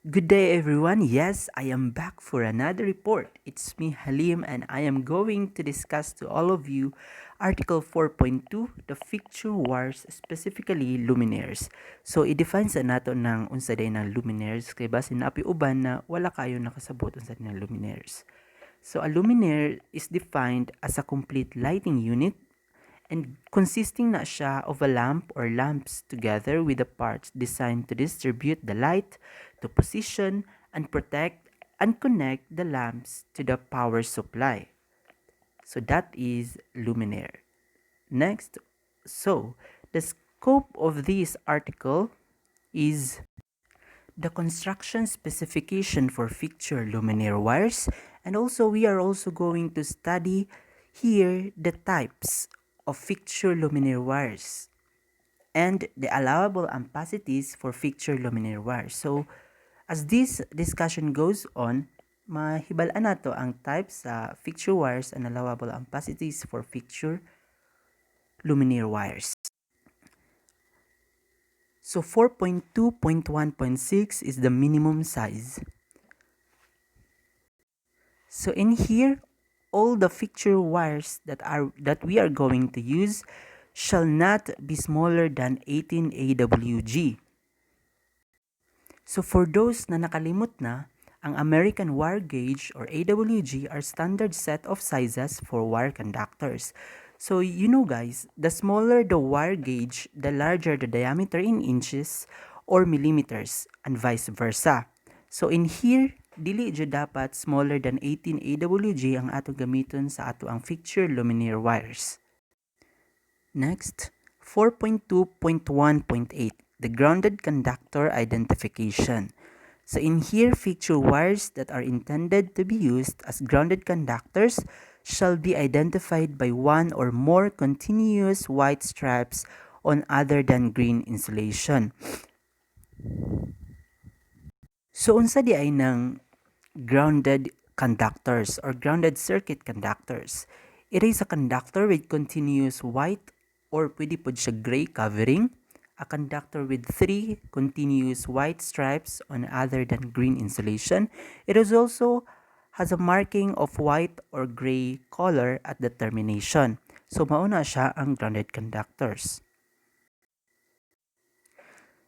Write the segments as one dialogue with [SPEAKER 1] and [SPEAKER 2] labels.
[SPEAKER 1] Good day everyone. Yes, I am back for another report. It's me Halim and I am going to discuss to all of you Article 4.2, the Fixture Wars, specifically Luminaires. So, i-define sa nato ng unsa day ng Luminaires kay base napi uban na wala kayo nakasabot unsa ng Luminaires. So, a luminaire is defined as a complete lighting unit and consisting na siya of a lamp or lamps together with the parts designed to distribute the light, to position, and protect and connect the lamps to the power supply. So that is luminaire. Next, so the scope of this article is the construction specification for fixture luminaire wires, and also we are also going to study here the types of fixture luminaire wires and the allowable ampacities for fixture luminaire wires. So as this discussion goes on, mahibalaan nato ang types sa fixture wires and allowable ampacities for fixture luminaire wires. So 4.2.1.6 is the minimum size. So in here, all the fixture wires that we are going to use shall not be smaller than 18 AWG. So for those na nakalimot na, ang American wire gauge or AWG are standard set of sizes for wire conductors. So you know guys, the smaller the wire gauge, the larger the diameter in inches or millimeters and vice versa. So in here, dili jud dapat smaller than 18 AWG ang ato gamiton sa ato ang fixture luminaire wires. Next, 4.2.1.8, the grounded conductor identification. So in here, fixture wires that are intended to be used as grounded conductors shall be identified by one or more continuous white stripes on other than green insulation. So unsa di ay ng grounded conductors or grounded circuit conductors? It is a conductor with continuous white or pwede po siya gray covering, a conductor with 3 continuous white stripes on other than green insulation. It is also has a marking of white or gray color at the termination. So mauna siya ang grounded conductors.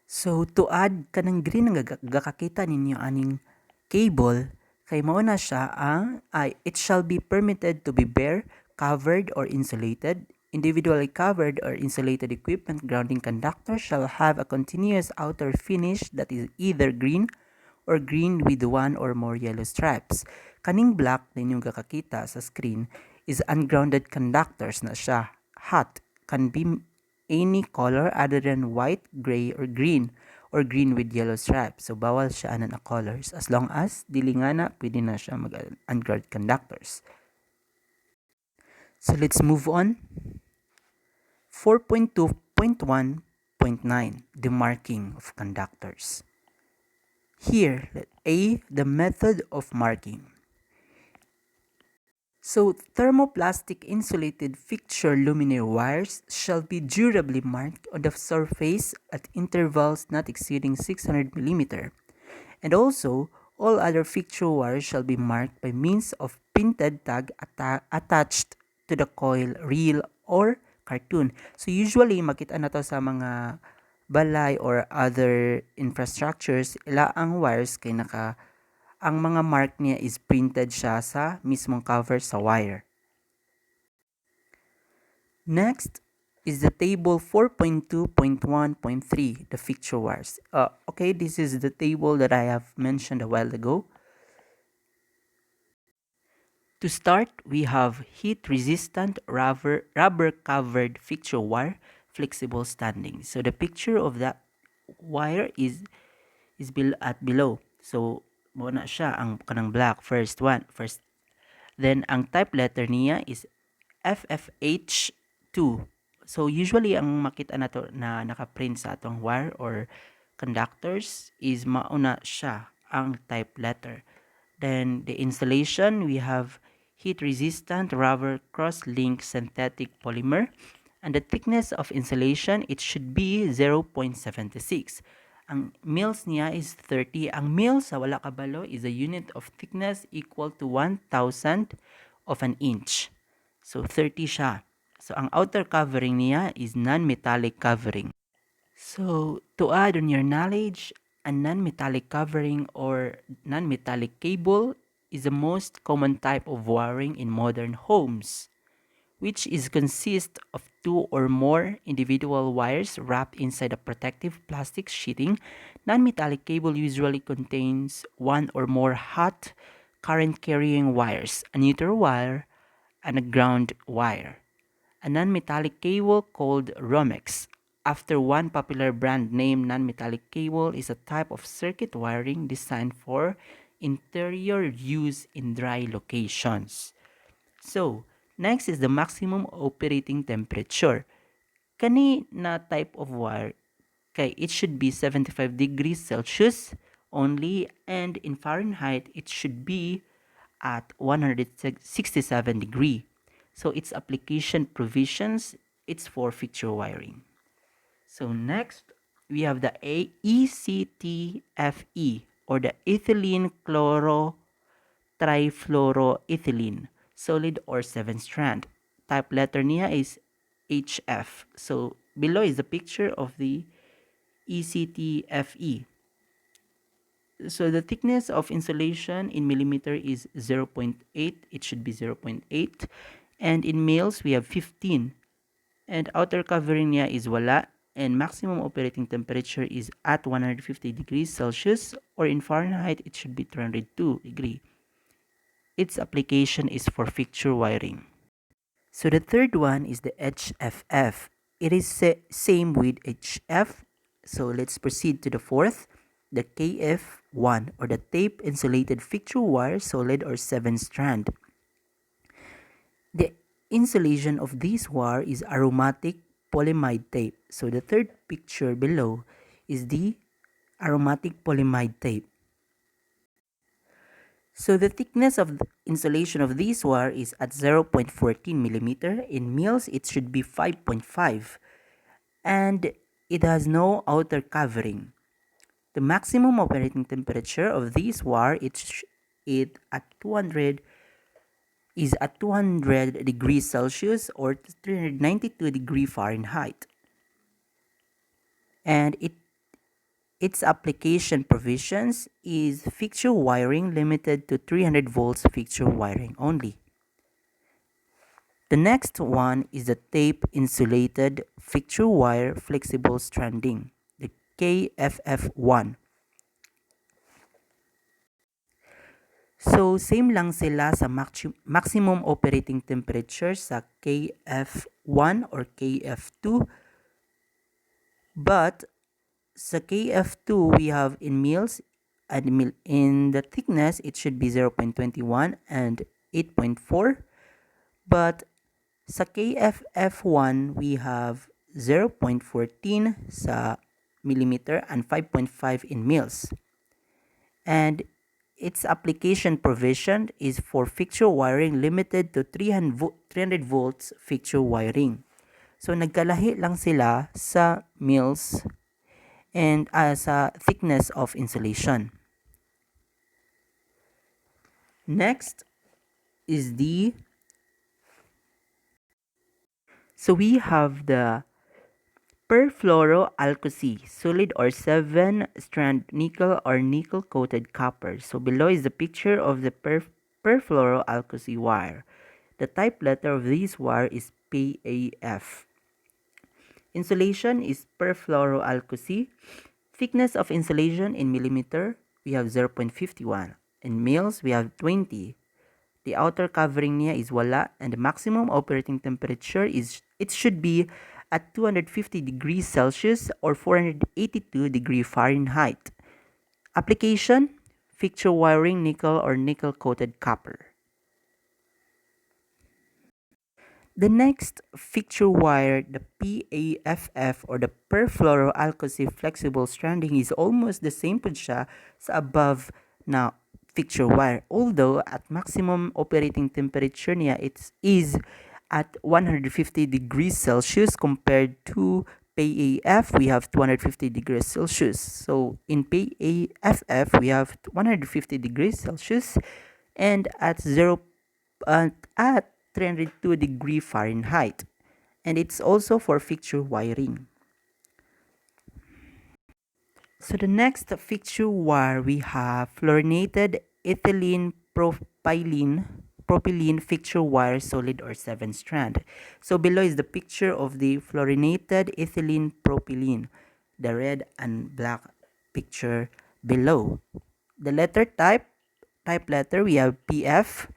[SPEAKER 1] So to add kanang green nga gakakita ninyo aning cable kay mauna siya ang it shall be permitted to be bare, covered or insulated. Individually covered or insulated equipment grounding conductor shall have a continuous outer finish that is either green or green with one or more yellow stripes. Kaning black na inyong kakakita sa screen is ungrounded conductors na siya. Hot can be any color other than white, gray, or green with yellow stripes. So bawal siya na colors as long as dili nga na pwede na siya mag-ungrounded conductors. So let's move on. 4.2.1.9, the marking of conductors. Here, A, the method of marking. So, thermoplastic insulated fixture luminaire wires shall be durably marked on the surface at intervals not exceeding 600 mm. And also, all other fixture wires shall be marked by means of printed tag attached to the coil, reel, or cartoon. So usually makita na to sa mga balay or other infrastructures, ila ang wires kay ang mga mark niya is printed siya sa mismong cover sa wire. Next is the table 4.2.1.3, the fixture wires. Okay, this is the table that I have mentioned a while ago. To start, we have heat-resistant rubber-covered fixture wire, flexible standing. So the picture of that wire is below. So mo na siya ang kanang black first. Then ang type letter niya is FFH2. So usually ang makita nato na naka-print sa atong wire or conductors is mauna siya ang type letter. Then the insulation, we have heat-resistant rubber cross-link synthetic polymer. And the thickness of insulation, it should be 0.76. Ang mils niya is 30. Ang mil sa wala kabalo is a unit of thickness equal to 1,000 of an inch. So 30 siya. So ang outer covering niya is non-metallic covering. So to add on your knowledge, a non-metallic covering or non-metallic cable is the most common type of wiring in modern homes, which is consist of two or more individual wires wrapped inside a protective plastic sheeting. Non-metallic cable usually contains one or more hot current-carrying wires, a neutral wire, and a ground wire. A non-metallic cable called Romex, after one popular brand name. Non-metallic cable is a type of circuit wiring designed for interior use in dry locations. So, next is the maximum operating temperature. Kani na type of wire, kay it should be 75 degrees Celsius only, and in Fahrenheit it should be at 167 degree. So its application provisions, it's for fixture wiring. So next, we have the ECTFE, or the ethylene chloro trifluoroethylene, solid or 7-strand. Type letter niya is HF. So below is the picture of the ECTFE. So the thickness of insulation in millimeter is 0.8. It should be 0.8. And in mils, we have 15. And outer covering niya is wala. And maximum operating temperature is at 150 degrees Celsius, or in Fahrenheit, it should be 302 degrees. Its application is for fixture wiring. So the third one is the HFF. It is same with HF. So let's proceed to the fourth, the KF1, or the tape insulated fixture wire, solid or 7-strand. The insulation of this wire is aromatic polyamide tape. So the third picture below is the aromatic polyamide tape. So the thickness of the insulation of this wire is at 0.14 millimeter. In mils, it should be 5.5. And it has no outer covering. The maximum operating temperature of this wire is at 200 degrees Celsius, or 392 degrees Fahrenheit. And its application provisions is fixture wiring limited to 300 volts fixture wiring only. The next one is the tape insulated fixture wire flexible stranding, the KFF1. So same lang sila sa maximum operating temperature sa KF1 or KF2, but sa KF2 we have in mils, and in the thickness it should be 0.21 and 8.4, but sa KFF1 we have 0.14 sa millimeter and 5.5 in mils. And its application provision is for fixture wiring limited to 300 volts fixture wiring. So nagkalahi lang sila sa mils and sa thickness of insulation. Next is we have the perfluoroalkali, solid or 7-strand nickel or nickel coated copper. So below is the picture of the perfluoroalkali wire. The type letter of this wire is PAF. Insulation is perfluoroalkali. Thickness of insulation in millimeter, we have 0.51. In mils, we have 20. The outer covering niya is wala, and the maximum operating temperature it should be at 250 degrees Celsius or 482 degrees Fahrenheit. Application, fixture wiring nickel or nickel coated copper. The next fixture wire, the PAFF or the perfluoroalkali flexible stranding, is almost the same po siya sa above na fixture wire, although at maximum operating temperature niya it is at 150 degrees Celsius compared to PAF, we have 250 degrees Celsius. So in PAFF, we have 150 degrees Celsius, and at 302 degree Fahrenheit. And it's also for fixture wiring. So the next fixture wire, we have fluorinated ethylene propylene fixture wire, solid or 7 strand. So below is the picture of the fluorinated ethylene propylene, the red and black picture below. The letter type letter, we have PF,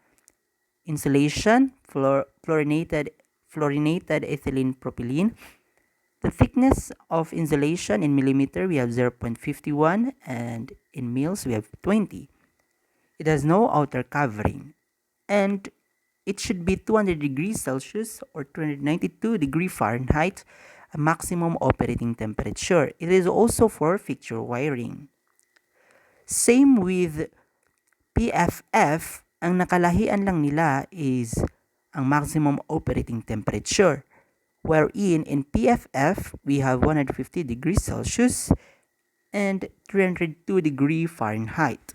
[SPEAKER 1] insulation, fluorinated ethylene propylene. The thickness of insulation in millimeter, we have 0.51, and in mils, we have 20. It has no outer covering, and it should be 200 degrees Celsius or 292 degree Fahrenheit, a maximum operating temperature. It is also for fixture wiring. Same with PFF, ang nakalahian lang nila is ang maximum operating temperature, wherein in PFF, we have 150 degrees Celsius and 302 degree Fahrenheit.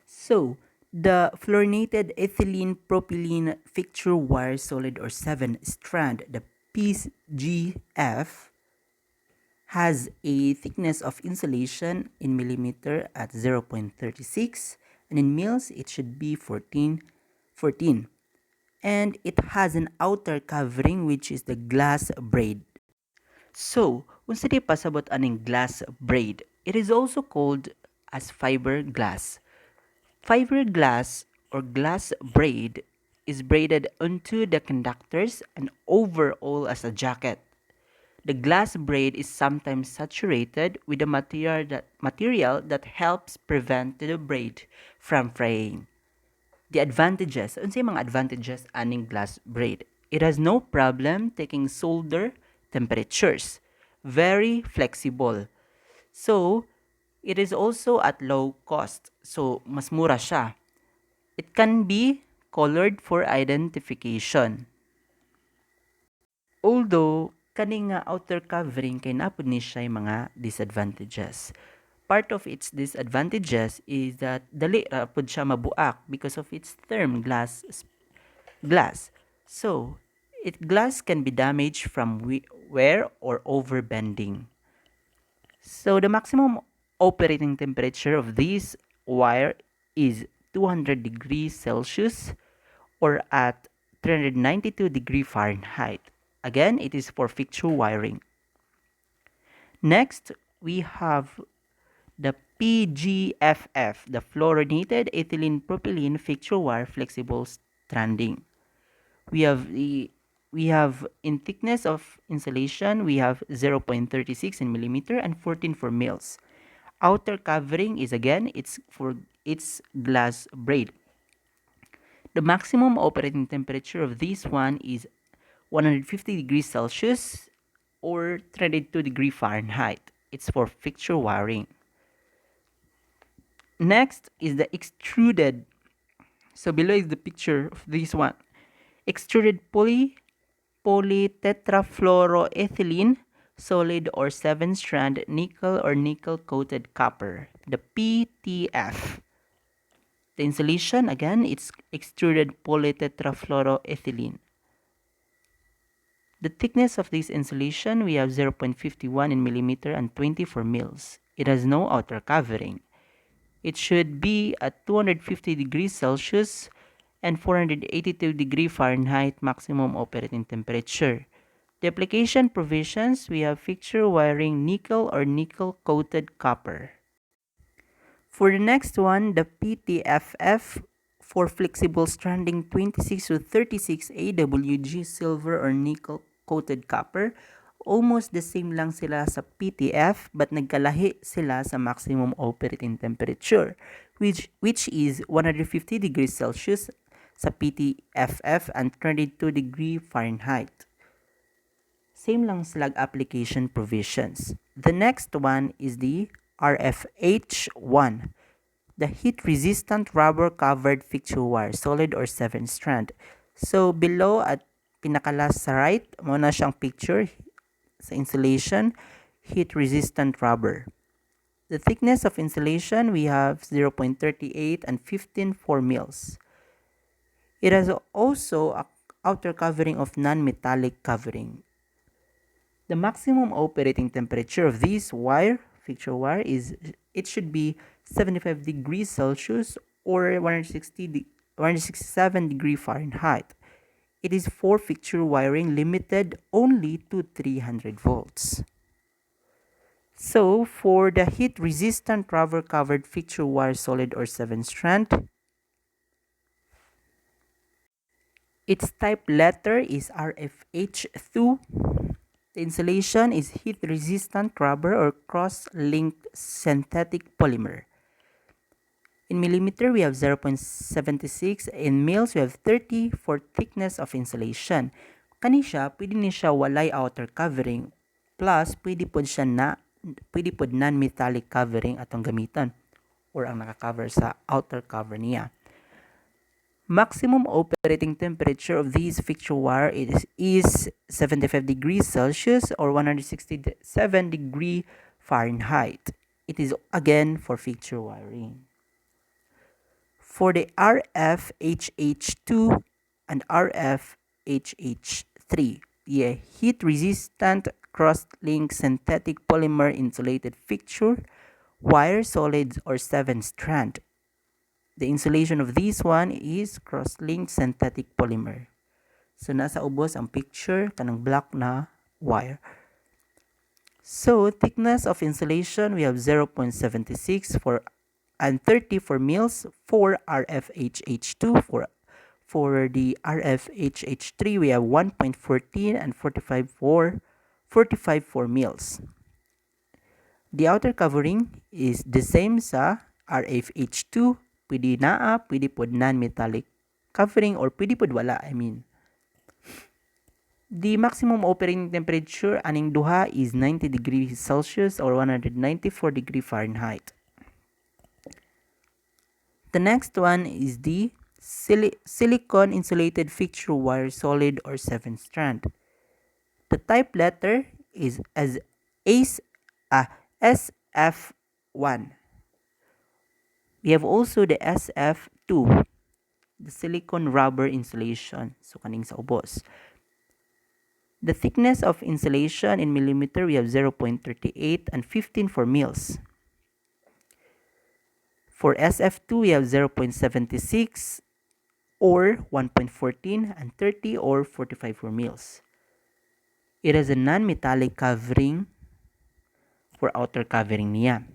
[SPEAKER 1] So, the fluorinated ethylene propylene fixture wire, solid or 7 strand, the PGF, has a thickness of insulation in millimeter at 0.36, and in mils it should be 14. And it has an outer covering, which is the glass braid. So, unsa di pasabot aning glass braid? It is also called as fiberglass. Fiberglass or glass braid is braided onto the conductors and overall as a jacket. The glass braid is sometimes saturated with a material that helps prevent the braid from fraying. The advantages, unsay mga advantages aning glass braid? It has no problem taking solder temperatures. Very flexible. So, it is also at low cost. So, mas mura siya. It can be colored for identification. Although, kaning nga outer covering kay napod ni siya mga disadvantages. Part of its disadvantages is that dali ra pud siya mabuak because of its therm glass. So, glass can be damaged from wear or overbending. So, the maximum operating temperature of this wire is 200 degrees Celsius or at 392 degree Fahrenheit. Again, it is for fixture wiring. Next, we have the PGFF, the fluorinated ethylene propylene fixture wire flexible stranding. We have in thickness of insulation, we have 0.36 in millimeter and 14 for mils. Outer covering is again it's glass braid. The maximum operating temperature of this one is 150 degrees Celsius or 32 degree Fahrenheit. It's for fixture wiring. Next is the extruded. So below is the picture of this one. Extruded polytetrafluoroethylene solid or 7-strand nickel or nickel coated copper, the PTF. The insulation, again, it's extruded polytetrafluoroethylene. The thickness of this insulation, we have 0.51 in millimeter and 20 for mils. It has no outer covering. It should be at 250 degrees Celsius and 482 degree Fahrenheit maximum operating temperature. The application provisions, we have fixture wiring nickel or nickel coated copper. For the next one, the PTFF for flexible stranding 26 to 36 AWG silver or nickel coated copper. Almost the same lang sila sa PTF but nagkalahi sila sa maximum operating temperature which is 150 degrees Celsius sa PTFF and 22 degree Fahrenheit. Same lang sila application provisions. The next one is the RFH1, the heat-resistant rubber-covered fixture wire, solid or 7-strand. So below at pinakalas sa right, muna siyang picture sa insulation, heat-resistant rubber. The thickness of insulation, we have 0.38 and 15.4 mils. It has also a outer covering of non-metallic covering. The maximum operating temperature of this wire, fixture wire, is it should be 75 degrees Celsius or 167 degree Fahrenheit. It is for fixture wiring limited only to 300 volts. So, for the heat-resistant rubber-covered fixture wire solid or 7-strand, its type letter is RFH2. The insulation is heat-resistant rubber or cross-linked synthetic polymer. In millimeter, we have 0.76. In mils, we have 30 for thickness of insulation. Kani siya, pwede ni siya walay outer covering. Plus, pwede po non-metallic covering atong gamitan or ang naka-cover sa outer cover niya. Maximum operating temperature of these fixture wire is 75 degrees Celsius or 167 degree Fahrenheit. It is again for fixture wiring. For the RFHH2 and RFHH3, the heat-resistant cross-linked synthetic polymer insulated fixture wire solids or 7-strand. The insulation of this one is cross-linked synthetic polymer. So, nasa ubos ang picture kanang black na wire. So, thickness of insulation, we have 0.76 for and 30 for mils for RFHH2. For the RFHH3, we have 1.14 and 45 for mils. The outer covering is the same sa RFH2. Pwede naa, pwede pod non-metallic covering or pwede pod wala, The maximum operating temperature aning duha is 90 degrees Celsius or 194 degree Fahrenheit. The next one is the silicone insulated fixture wire solid or 7-strand. The type letter is SF1. We have also the SF2, the silicone rubber insulation. So, kaning sa ubos. The thickness of insulation in millimeter, we have 0.38 and 15 for mils. For SF2, we have 0.76 or 1.14 and 30 or 45 for mils. It has a non-metallic covering for outer covering niya.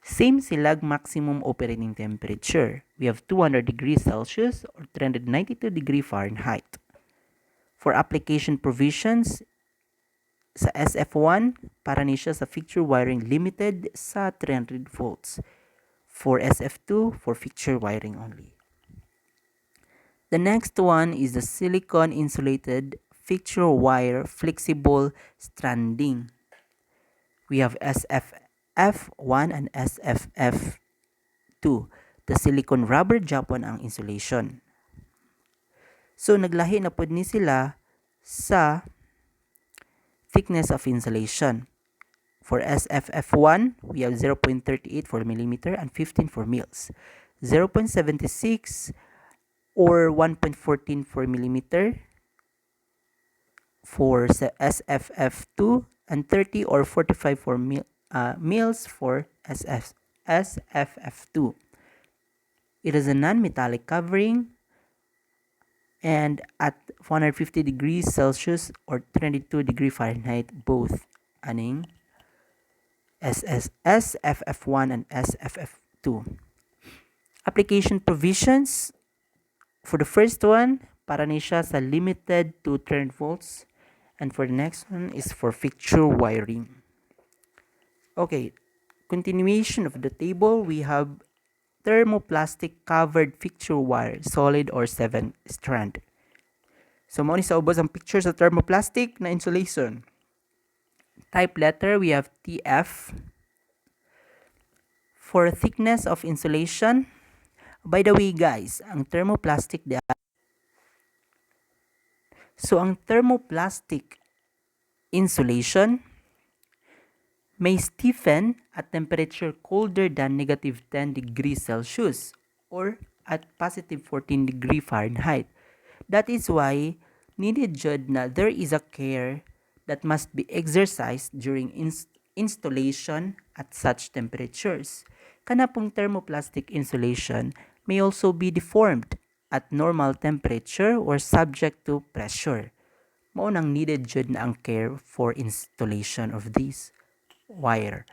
[SPEAKER 1] Same silag maximum operating temperature. We have 200 degrees Celsius or 392 degree Fahrenheit. For application provisions, sa SF1, para ni siya sa fixture wiring limited sa 300 volts. For SF2, for fixture wiring only. The next one is the silicone insulated fixture wire flexible stranding. We have SFF1 and SFF2. The silicone rubber Japan ang insulation. So, naglahi na pod ni sila sa thickness of insulation. For SFF1, we have 0.38 for millimeter and 15 for mils. 0.76 or 1.14 for millimeter for SFF2 and 30 or 45 for mils for SFF2. It is a non-metallic covering and at 150 degrees Celsius or 22 degree Fahrenheit both aning SFF1 and SFF2. Application provisions. For the first one, para ni siya sa limited to 300 volts. And for the next one is for fixture wiring. Okay, continuation of the table, we have thermoplastic covered fixture wire, solid or 7-strand. So, mo ni sa ubos ang picture sa thermoplastic na insulation. Type letter, we have TF. For thickness of insulation, by the way guys, ang thermoplastic So ang thermoplastic insulation may stiffen at temperature colder than negative 10 degrees Celsius or at positive 14 degree Fahrenheit. That is why needed jud na there is a care that must be exercised during installation at such temperatures. Kana pong thermoplastic insulation may also be deformed at normal temperature or subject to pressure. Mao nang needed jud na ang care for installation of these wire.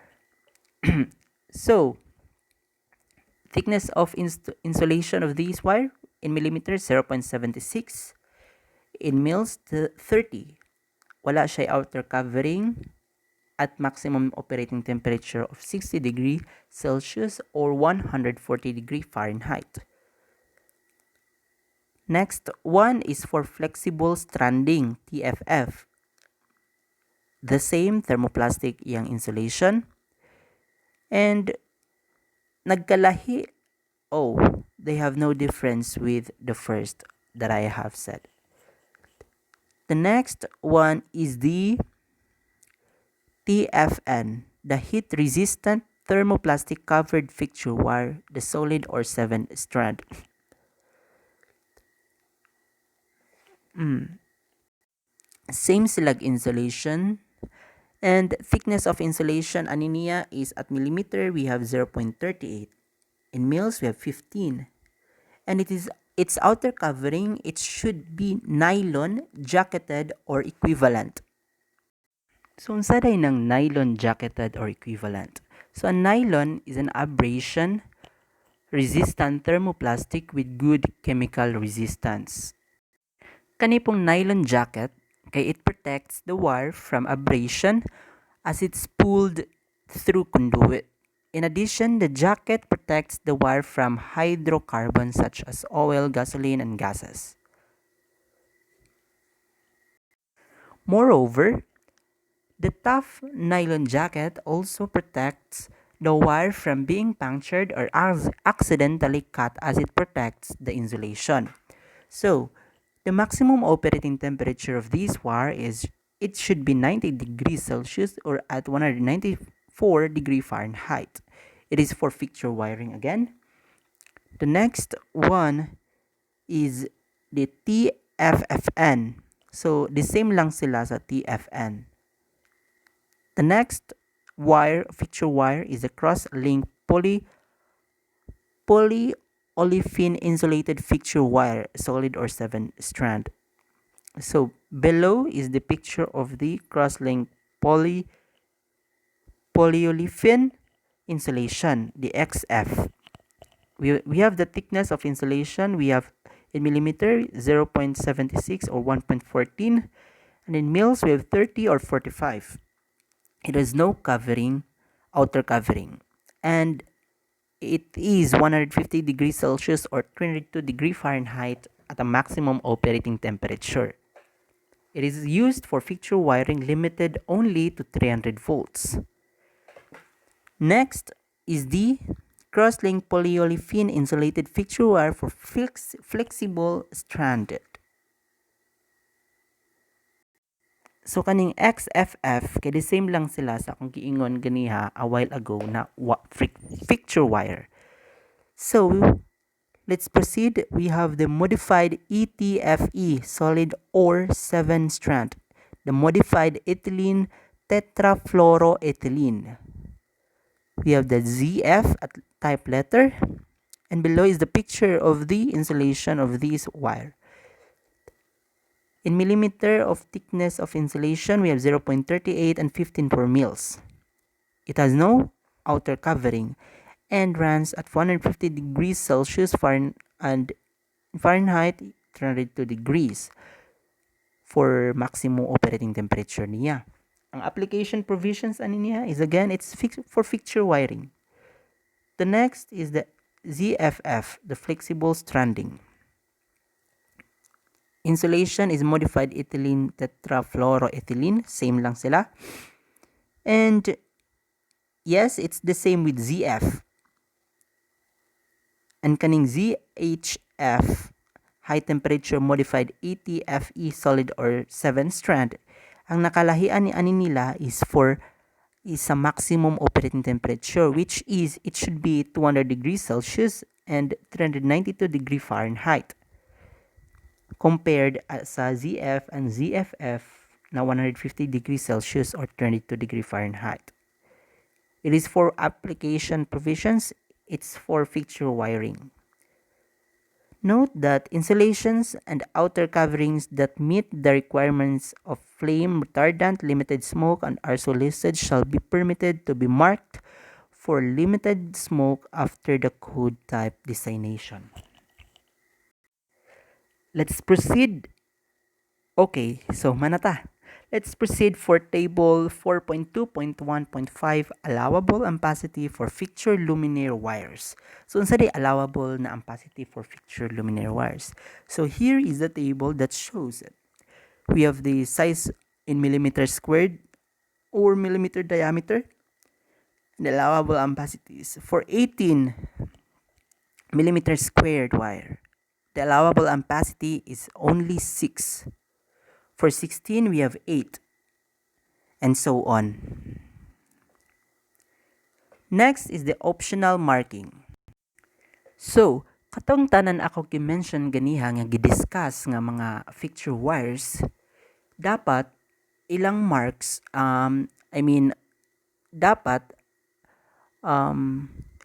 [SPEAKER 1] So, thickness of insulation of these wire in millimeters 0.76, in mils 30. Wala siya outer covering at maximum operating temperature of 60 degree Celsius or 140 degree Fahrenheit. Next one is for flexible stranding, TFF. The same thermoplastic iyang insulation. And nagkalahi, they have no difference with the first that I have said. The next one is the TFN, the heat-resistant thermoplastic covered fixture wire, the solid or 7-strand. Same silag insulation. And thickness of insulation aninia is at millimeter we have 0.38. In mils we have 15. And its outer covering, it should be nylon, jacketed, or equivalent. So, unsa day ng nylon jacketed or equivalent? So, a nylon is an abrasion resistant thermoplastic with good chemical resistance. Kani pong nylon jacket, kay it protects the wire from abrasion as it's pulled through conduit. In addition, the jacket protects the wire from hydrocarbons such as oil, gasoline, and gases. Moreover, the tough nylon jacket also protects the wire from being punctured or accidentally cut as it protects the insulation. So, the maximum operating temperature of this wire is it should be 90 degrees Celsius or at 194 degree Fahrenheit. It is for fixture wiring again. The next one is the TFFN. So, the same lang sila sa TFN. The next fixture wire is a cross-link polyolefin insulated fixture wire, solid or 7-strand. So below is the picture of the cross-link polyolefin insulation, the XF. We have the thickness of insulation. We have in millimeter 0.76 or 1.14, and in mils we have 30 or 45. It has no outer covering, and it is 150 degrees Celsius or 22 degree Fahrenheit at a maximum operating temperature. It is used for fixture wiring limited only to 300 volts. Next is the cross-link polyolefin insulated fixture wire for flexible stranded. So kaning XFF kay the same lang sila sa akong giingon ganiha a while ago na fixture wire. So let's proceed. We have the modified ETFE, solid or 7-strand. The modified ethylene tetrafluoroethylene. We have the ZF at type letter, and below is the picture of the insulation of this wire. In millimeter of thickness of insulation, we have 0.38 and 15 per mils. It has no outer covering and runs at 150 degrees Celsius and Fahrenheit 302 degrees for maximum operating temperature niya. Ang application provisions ani niya is again it's for fixture wiring. The next is the ZFF, the flexible stranding. Insulation is modified ethylene tetrafluoroethylene, same lang sila. And yes, it's the same with ZF. And kaning ZHF high temperature modified 80 Fe solid or 7 strand. Ang nakalahian ni ani nila is a maximum operating temperature, which is it should be 200 degrees Celsius and 392 degree Fahrenheit, compared sa ZF and ZFF na 150 degrees Celsius or 22 degree Fahrenheit. It is for application provisions. It's for fixture wiring. Note that insulations and outer coverings that meet the requirements of flame retardant, limited smoke, and are so listed shall be permitted to be marked for limited smoke after the code type designation. Let's proceed. Okay, so manata. Let's proceed for table 4.2.1.5, allowable ampacity for fixture luminaire wires. So, unsa day allowable na ampacity for fixture luminaire wires? So, here is the table that shows it. We have the size in millimeter squared or millimeter diameter. The allowable ampacities for 18 millimeter squared wire. The allowable ampacity is only 6. For 16, we have 8. And so on. Next is the optional marking. So, katong tanan ako gi-mention ganiha nga gi-discuss nga mga fixture wires, dapat ilang marks, dapat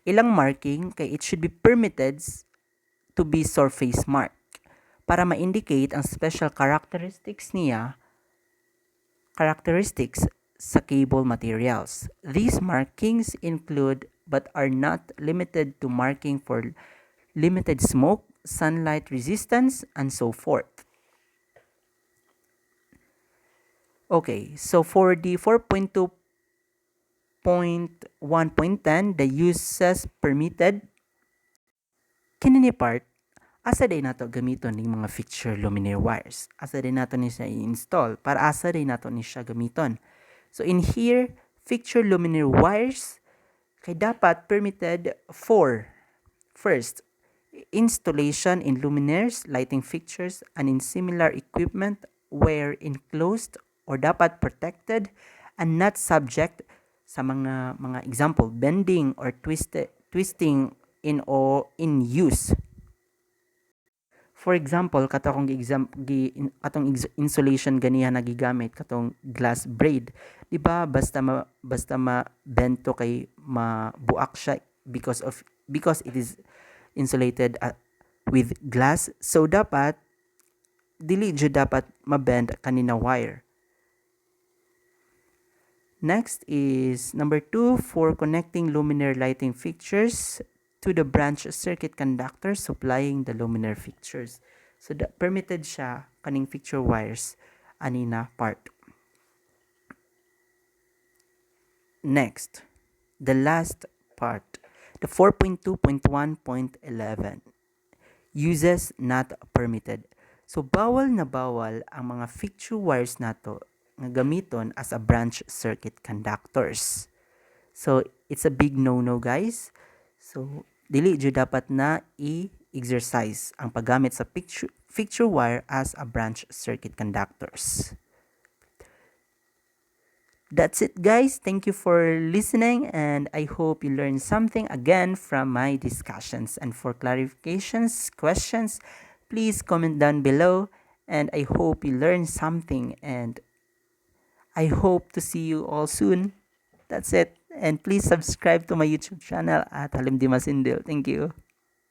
[SPEAKER 1] ilang marking kay it should be permitted to be surface mark para ma-indicate ang special characteristics sa cable materials. These markings include but are not limited to marking for limited smoke, sunlight resistance, and so forth. Okay, so for the 4.2.1.10, the uses permitted, kinini part, asa day nato gamiton ning mga fixture luminaire wires. Asa day nato ni siya i-install para asa day nato ni siya gamiton. So in here, fixture luminaire wires kay dapat permitted for first, installation in luminaires, lighting fixtures, and in similar equipment where enclosed or dapat protected and not subject sa mga example, bending or twisting in use. For example, katong insulation ganiha nagigamit katong glass braid, di ba basta bend to kay mabuak siya because it is insulated with glass. So dapat dili jud dapat mabend kanina wire. Next is number 2, for connecting luminaire lighting fixtures to the branch circuit conductor supplying the luminaire fixtures. So permitted siya kaning fixture wires anina part. Next, the last part, the 4.2.1.11, uses not permitted. So bawal na bawal ang mga fixture wires nato nga gamiton as a branch circuit conductors. So it's a big no-no, guys. So dili jud dapat na i-exercise ang paggamit sa fixture wire as a branch circuit conductors. That's it, guys. Thank you for listening, and I hope you learned something again from my discussions. And for clarifications, questions, please comment down below, and I hope you learned something, and I hope to see you all soon. That's it. And please subscribe to my YouTube channel at Halim Dimasindil. Thank you.